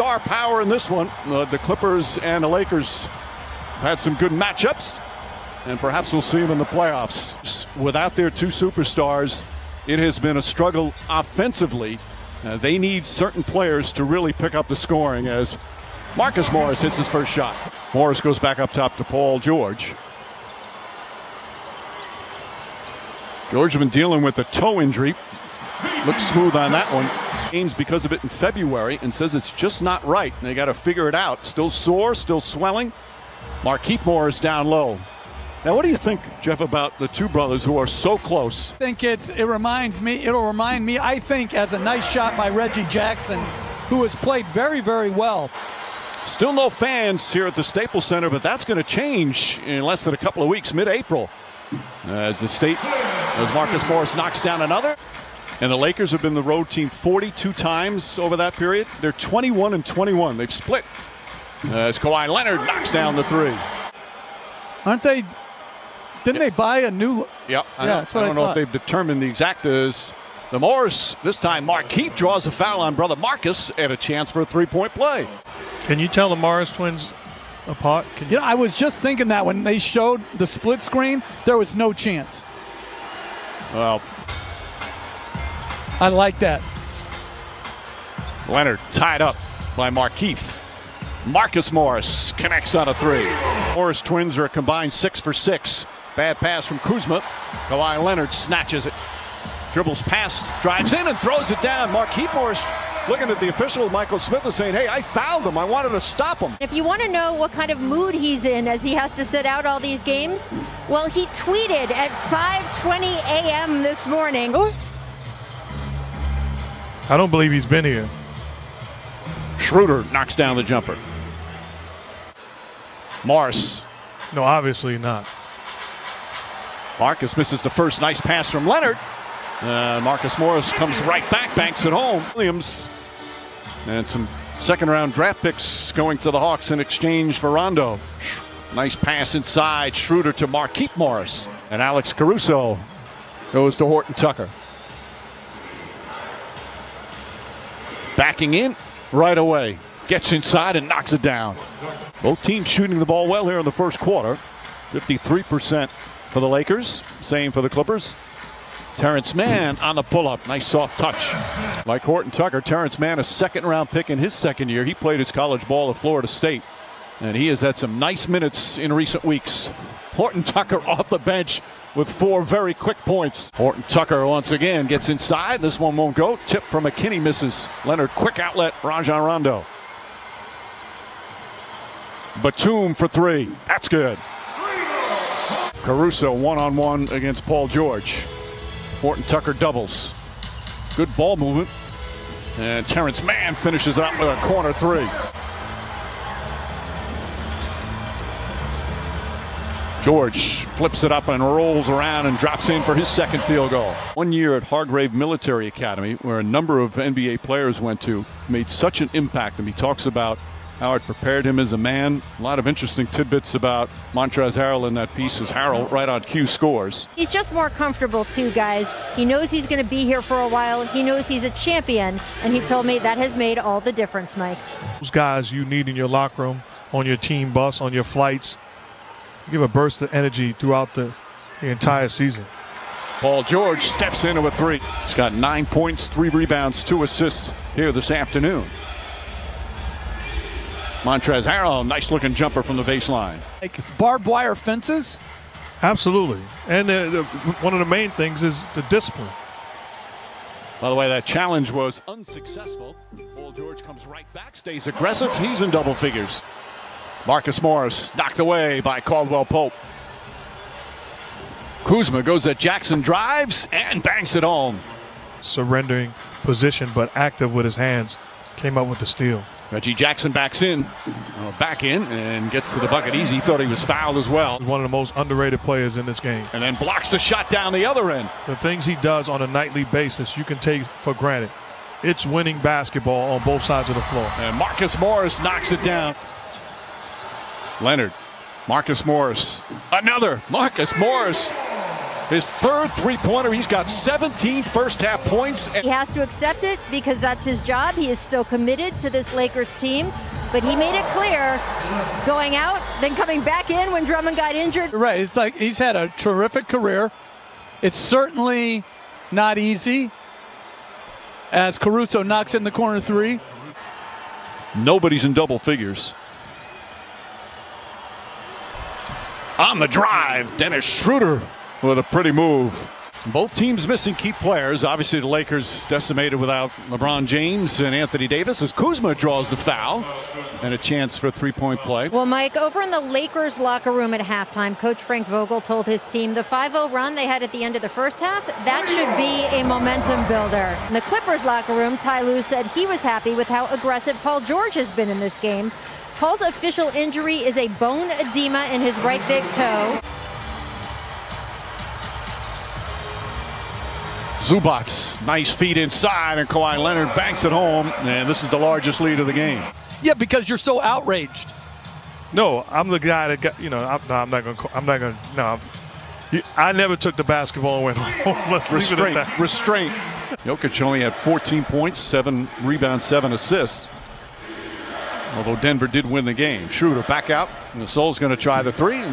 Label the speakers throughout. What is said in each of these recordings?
Speaker 1: star power in this one. The Clippers and the Lakers had some good matchups, and perhaps we'll see them in the playoffs. Without their two superstars, it has been a struggle offensively. They need certain players to really pick up the scoring as Marcus Morris hits his first shot. Morris goes back up top to Paul George. George has been dealing with a toe injury. Looks smooth on that one. Games because of it in February and says it's just not right. And they got to figure it out. Still sore, still swelling. Markieff Morris down low. Now, what do you think, Jeff, about the two brothers who are so close?
Speaker 2: I think it'll remind me, I think, as a nice shot by Reggie Jackson, who has played very, very well.
Speaker 1: Still no fans here at the Staples Center, but that's going to change in less than a couple of weeks, mid-April. As Marcus Morris knocks down another. And the Lakers have been the road team 42 times over that period. They're 21-21. They've split. As Kawhi Leonard knocks down the three.
Speaker 2: Aren't they? Didn't they buy a new?
Speaker 1: Yep. I don't know if they've determined the exact as the Morris. This time, Markieff draws a foul on brother Marcus and a chance for a three-point play.
Speaker 3: Can you tell the Morris twins apart?
Speaker 2: I was just thinking that when they showed the split screen, there was no chance.
Speaker 1: Well,
Speaker 2: I like that.
Speaker 1: Leonard tied up by Markieff. Marcus Morris connects on a three. Morris twins are a combined 6 for 6. Bad pass from Kuzma. Kawhi Leonard snatches it. Dribbles past, drives in and throws it down. Markieff Morris looking at the official, Michael Smith, is saying, hey, I fouled him. I wanted to stop him.
Speaker 4: If you want to know what kind of mood he's in as he has to sit out all these games, well, he tweeted at 5:20 a.m. this morning.
Speaker 3: I don't believe he's been here.
Speaker 1: Schroeder knocks down the jumper. Morris.
Speaker 3: No, obviously not.
Speaker 1: Marcus misses the first nice pass from Leonard. Marcus Morris comes right back, banks it home. Williams and some second-round draft picks going to the Hawks in exchange for Rondo. Nice pass inside. Schroeder to Markieff Morris. And Alex Caruso goes to Horton Tucker. Backing in right away. Gets inside and knocks it down. Both teams shooting the ball well here in the first quarter. 53% for the Lakers. Same for the Clippers. Terrence Mann on the pull-up. Nice soft touch. Like Horton Tucker, Terrence Mann, a second-round pick in his second year. He played his college ball at Florida State. And he has had some nice minutes in recent weeks. Horton Tucker off the bench with 4 very quick points. Horton Tucker once again gets inside. This one won't go. Tip from McKinney misses. Leonard, quick outlet. Rajon Rondo. Batum for 3. That's good. Caruso one-on-one against Paul George. Horton Tucker doubles. Good ball movement. And Terrence Mann finishes up with a corner 3. George flips it up and rolls around and drops in for his second field goal. 1 year at Hargrave Military Academy, where a number of NBA players went to, made such an impact. And he talks about how it prepared him as a man. A lot of interesting tidbits about Montrezl Harrell in that piece as Harrell right on cue scores.
Speaker 4: He's just more comfortable too, guys. He knows he's going to be here for a while. He knows he's a champion. And he told me that has made all the difference, Mike.
Speaker 3: Those guys you need in your locker room, on your team bus, on your flights. Give a burst of energy throughout the entire season.
Speaker 1: Paul George steps into a 3. He's got 9 points, 3 rebounds, 2 assists here this afternoon. Montrezl Harrell, nice looking jumper from the baseline.
Speaker 2: Like barbed wire fences?
Speaker 3: Absolutely. And one of the main things is the discipline.
Speaker 1: By the way, that challenge was unsuccessful. Paul George comes right back, stays aggressive. He's in double figures. Marcus Morris knocked away by Caldwell Pope. Kuzma goes at Jackson, drives and banks it home.
Speaker 3: Surrendering position, but active with his hands. Came up with the steal.
Speaker 1: Reggie Jackson back in and gets to the bucket easy. He thought he was fouled as well.
Speaker 3: One of the most underrated players in this game.
Speaker 1: And then blocks the shot down the other end.
Speaker 3: The things he does on a nightly basis you can take for granted. It's winning basketball on both sides of the floor.
Speaker 1: And Marcus Morris knocks it down. Leonard, Marcus Morris, another Marcus Morris. His third three-pointer. He's got 17 first-half points.
Speaker 4: He has to accept it because that's his job. He is still committed to this Lakers team. But he made it clear going out, then coming back in when Drummond got injured.
Speaker 2: Right. It's like he's had a terrific career. It's certainly not easy as Caruso knocks in the corner three.
Speaker 1: Nobody's in double figures. On the drive, Dennis Schroeder with a pretty move. Both teams missing key players. Obviously, the Lakers decimated without LeBron James and Anthony Davis as Kuzma draws the foul and a chance for a three-point play.
Speaker 4: Well, Mike, over in the Lakers locker room at halftime, Coach Frank Vogel told his team the 5-0 run they had at the end of the first half, that should be a momentum builder. In the Clippers locker room, Ty Lue said he was happy with how aggressive Paul George has been in this game. Paul's official injury is a bone edema in his right big toe.
Speaker 1: Zubats, nice feed inside, and Kawhi Leonard banks it home, and this is the largest lead of the game.
Speaker 2: Yeah, because you're so outraged.
Speaker 3: No, I'm the guy that got, I'm not going to. I never took the basketball and went home. Let's leave it at that.
Speaker 1: Restraint. Jokic only had 14 points, 7 rebounds, 7 assists. Although Denver did win the game. Schroeder back out, and the Soul's going to try the three,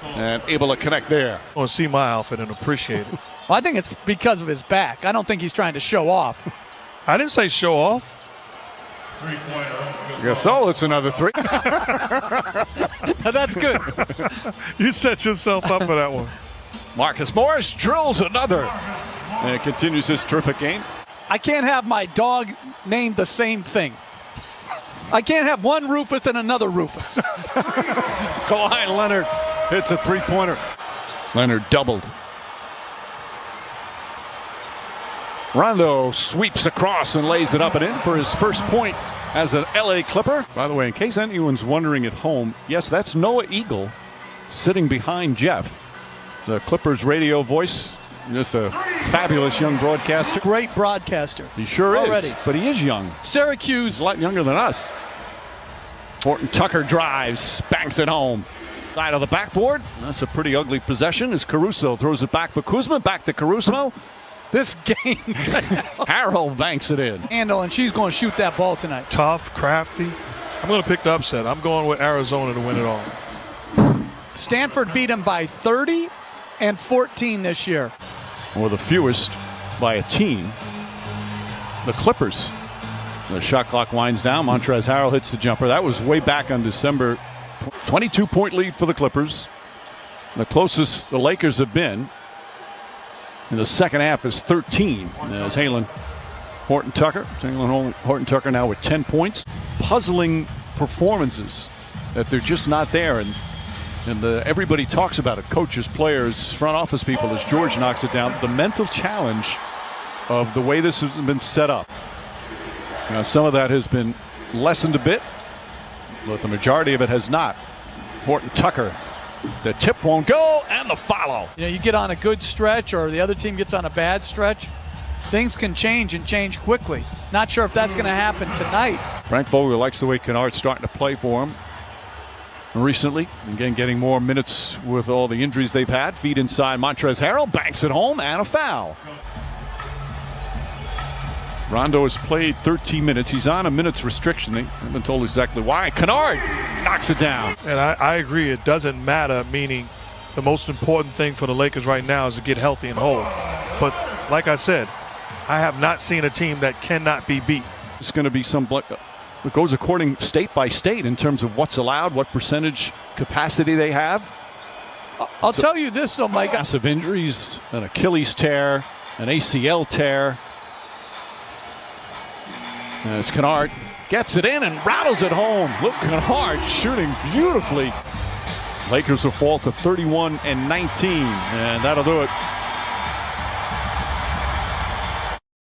Speaker 1: and able to connect there.
Speaker 3: I want to see my outfit and appreciate it.
Speaker 2: Well, I think it's because of his back. I don't think he's trying to show off.
Speaker 3: I didn't say show off.
Speaker 1: I guess so. It's another three.
Speaker 2: That's good.
Speaker 3: You set yourself up for that one.
Speaker 1: Marcus Morris drills another, and continues his terrific game.
Speaker 2: I can't have my dog named the same thing. I can't have one Rufus and another Rufus.
Speaker 1: Kawhi Leonard hits a three-pointer. Leonard doubled. Rondo sweeps across and lays it up and in for his first point as an LA Clipper. By the way, in case anyone's wondering at home, yes, that's Noah Eagle sitting behind Jeff. The Clippers radio voice, just a fabulous young broadcaster.
Speaker 2: Great broadcaster.
Speaker 1: He sure
Speaker 2: Already.
Speaker 1: is, but he is young. He's
Speaker 2: Syracuse.
Speaker 1: a lot younger than us. Horton Tucker drives, banks it home. Side of the backboard. That's a pretty ugly possession as Caruso throws it back for Kuzma. Back to Caruso.
Speaker 2: This game.
Speaker 1: Harold banks it in.
Speaker 2: Handle, and she's going to shoot that ball tonight.
Speaker 3: Tough, crafty. I'm going to pick the upset. I'm going with Arizona to win it all.
Speaker 2: Stanford beat him by 30 and 14 this year.
Speaker 1: Or the fewest by a team. The Clippers. The shot clock winds down. Montrezl Harrell hits the jumper. That was way back on December. 22-point lead for the Clippers. The closest the Lakers have been in the second half is 13. As Horton Tucker now with 10 points. Puzzling performances that they're just not there. And everybody talks about it. Coaches, players, front office people as George knocks it down. The mental challenge of the way this has been set up. Now, some of that has been lessened a bit, but the majority of it has not. Horton Tucker. The tip won't go, and the follow.
Speaker 2: You get on a good stretch or the other team gets on a bad stretch, things can change and change quickly. Not sure if that's going to happen tonight.
Speaker 1: Frank Vogel likes the way Kennard's starting to play for him recently. Again, getting more minutes with all the injuries they've had. Feed inside Montrezl Harrell, banks it home, and a foul. Rondo has played 13 minutes. He's on a minutes restriction. They haven't been told exactly why. Kennard knocks it down.
Speaker 3: And I agree. It doesn't matter, meaning the most important thing for the Lakers right now is to get healthy and whole. But like I said, I have not seen a team that cannot be beat.
Speaker 1: It's going to be it goes according state by state in terms of what's allowed, what percentage capacity they have.
Speaker 2: I'll tell you this, though, Mike.
Speaker 1: Massive injuries, an Achilles tear, an ACL tear. As Kennard gets it in and rattles it home. Luke Kennard shooting beautifully. Lakers will fall to 31-19, and that'll do it